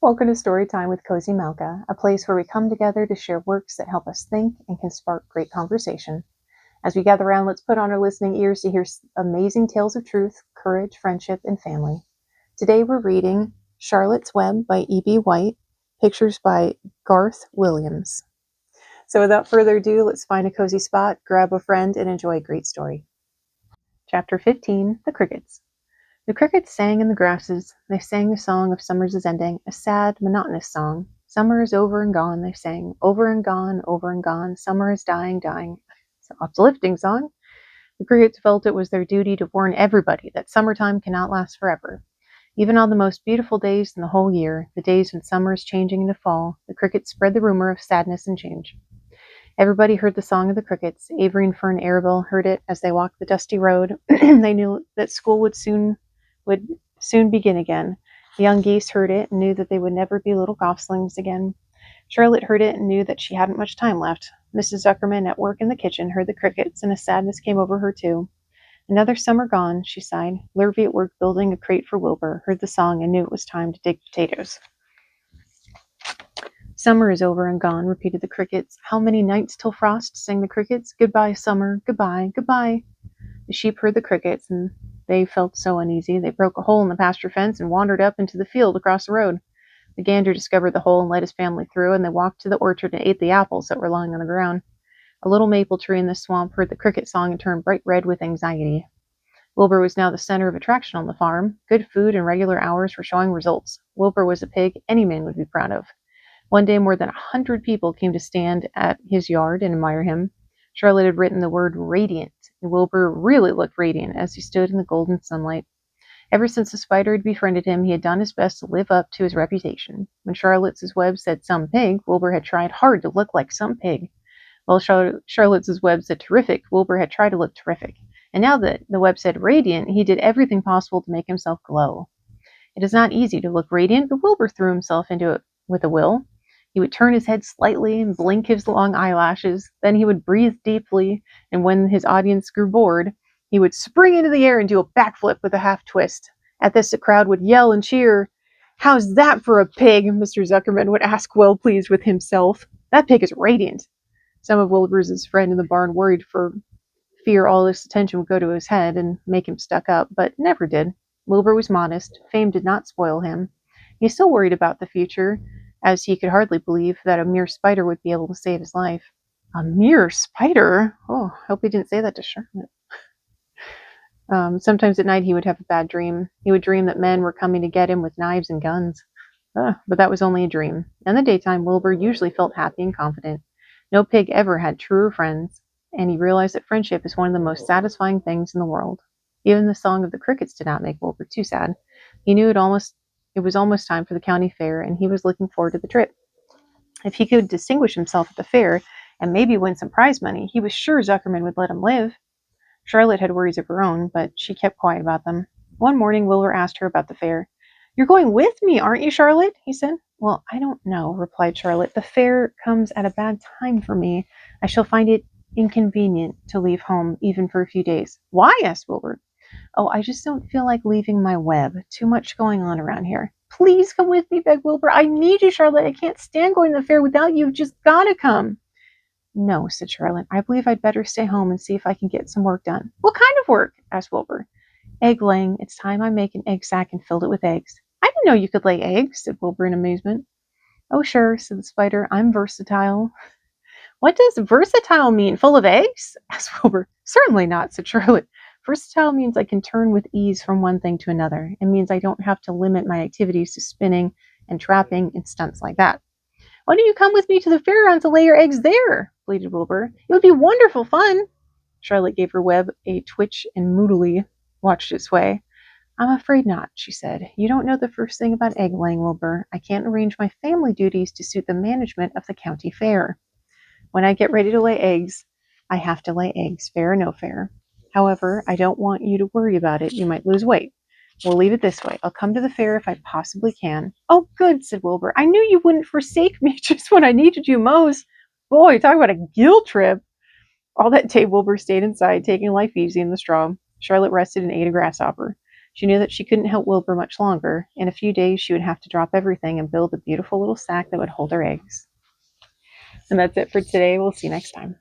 Welcome to Storytime with Cozy Malka, a place where we come together to share works that help us think and can spark great conversation. As we gather around, let's put on our listening ears to hear amazing tales of truth, courage, friendship, and family. Today we're reading Charlotte's Web by E.B. White, pictures by Garth Williams. So without further ado, let's find a cozy spot, grab a friend, and enjoy a great story. Chapter 15, The Crickets. The crickets sang in the grasses. They sang the song of summer's ending, a sad, monotonous song. Summer is over and gone, they sang. Over and gone, over and gone. Summer is dying, dying. It's an uplifting song. The crickets felt it was their duty to warn everybody that summertime cannot last forever. Even on the most beautiful days in the whole year, the days when summer is changing into fall, the crickets spread the rumor of sadness and change. Everybody heard the song of the crickets. Avery and Fern Arabelle heard it as they walked the dusty road. They knew that school would soon begin again. The young geese heard it and knew that they would never be little goslings again. Charlotte heard it and knew that she hadn't much time left. Mrs. Zuckerman, at work in the kitchen, heard the crickets, and a sadness came over her too. Another summer gone, she sighed. Lurvy, at work building a crate for Wilbur, heard the song and knew it was time to dig potatoes. Summer is over and gone, repeated the crickets. How many nights till frost, sang the crickets. Goodbye, summer, goodbye, goodbye. The sheep heard the crickets, and they felt so uneasy. They broke a hole in the pasture fence and wandered up into the field across the road. The gander discovered the hole and led his family through, and they walked to the orchard and ate the apples that were lying on the ground. A little maple tree in the swamp heard the cricket song and turned bright red with anxiety. Wilbur was now the center of attraction on the farm. Good food and regular hours were showing results. Wilbur was a pig any man would be proud of. One day more than 100 people came to stand at his yard and admire him. Charlotte had written the word radiant, and Wilbur really looked radiant as he stood in the golden sunlight. Ever since the spider had befriended him, he had done his best to live up to his reputation. When Charlotte's Web said some pig, Wilbur had tried hard to look like some pig. While Charlotte's Web said terrific, Wilbur had tried to look terrific. And now that the web said radiant, he did everything possible to make himself glow. It is not easy to look radiant, but Wilbur threw himself into it with a will. He would turn his head slightly and blink his long eyelashes. Then he would breathe deeply, and when his audience grew bored, he would spring into the air and do a backflip with a half twist. At this, the crowd would yell and cheer. "How's that for a pig?" Mr. Zuckerman would ask, well pleased with himself. "That pig is radiant." Some of Wilbur's friends in the barn worried for fear all this attention would go to his head and make him stuck up, but never did. Wilbur was modest. Fame did not spoil him. He still worried about the future, as he could hardly believe that a mere spider would be able to save his life. A mere spider? Oh, I hope he didn't say that to Charlotte. Sometimes at night he would have a bad dream. He would dream that men were coming to get him with knives and guns. But that was only a dream. In the daytime, Wilbur usually felt happy and confident. No pig ever had truer friends, and he realized that friendship is one of the most satisfying things in the world. Even the song of the crickets did not make Wilbur too sad. He knew it was almost time for the county fair, and he was looking forward to the trip. If he could distinguish himself at the fair and maybe win some prize money, he was sure Zuckerman would let him live. Charlotte had worries of her own, but she kept quiet about them. One morning, Wilbur asked her about the fair. "You're going with me, aren't you, Charlotte?" he said. "Well, I don't know," replied Charlotte. "The fair comes at a bad time for me. I shall find it inconvenient to leave home, even for a few days." "Why?" asked Wilbur. "Oh, I just don't feel like leaving my web. Too much going on around here." "Please come with me," begged Wilbur. "I need you, Charlotte. I can't stand going to the fair without you. You've just got to come." "No," said Charlotte. "I believe I'd better stay home and see if I can get some work done." "What kind of work?" asked Wilbur. "Egg laying. It's time I make an egg sack and filled it with eggs." "I didn't know you could lay eggs," said Wilbur in amazement. "Oh, sure," said the spider. "I'm versatile." "What does versatile mean? Full of eggs?" asked Wilbur. "Certainly not," said Charlotte. "Versatile means I can turn with ease from one thing to another. It means I don't have to limit my activities to spinning and trapping and stunts like that." "Why don't you come with me to the fairground to lay your eggs there?" bleated Wilbur. "It would be wonderful fun." Charlotte gave her web a twitch and moodily watched it sway. "I'm afraid not," she said. "You don't know the first thing about egg laying, Wilbur. I can't arrange my family duties to suit the management of the county fair. When I get ready to lay eggs, I have to lay eggs, fair or no fair. However, I don't want you to worry about it. You might lose weight. We'll leave it this way. I'll come to the fair if I possibly can." "Oh, good," said Wilbur. "I knew you wouldn't forsake me just when I needed you most." Boy, talk about a guilt trip. All that day, Wilbur stayed inside, taking life easy in the straw. Charlotte rested and ate a grasshopper. She knew that she couldn't help Wilbur much longer. In a few days, she would have to drop everything and build a beautiful little sack that would hold her eggs. And that's it for today. We'll see you next time.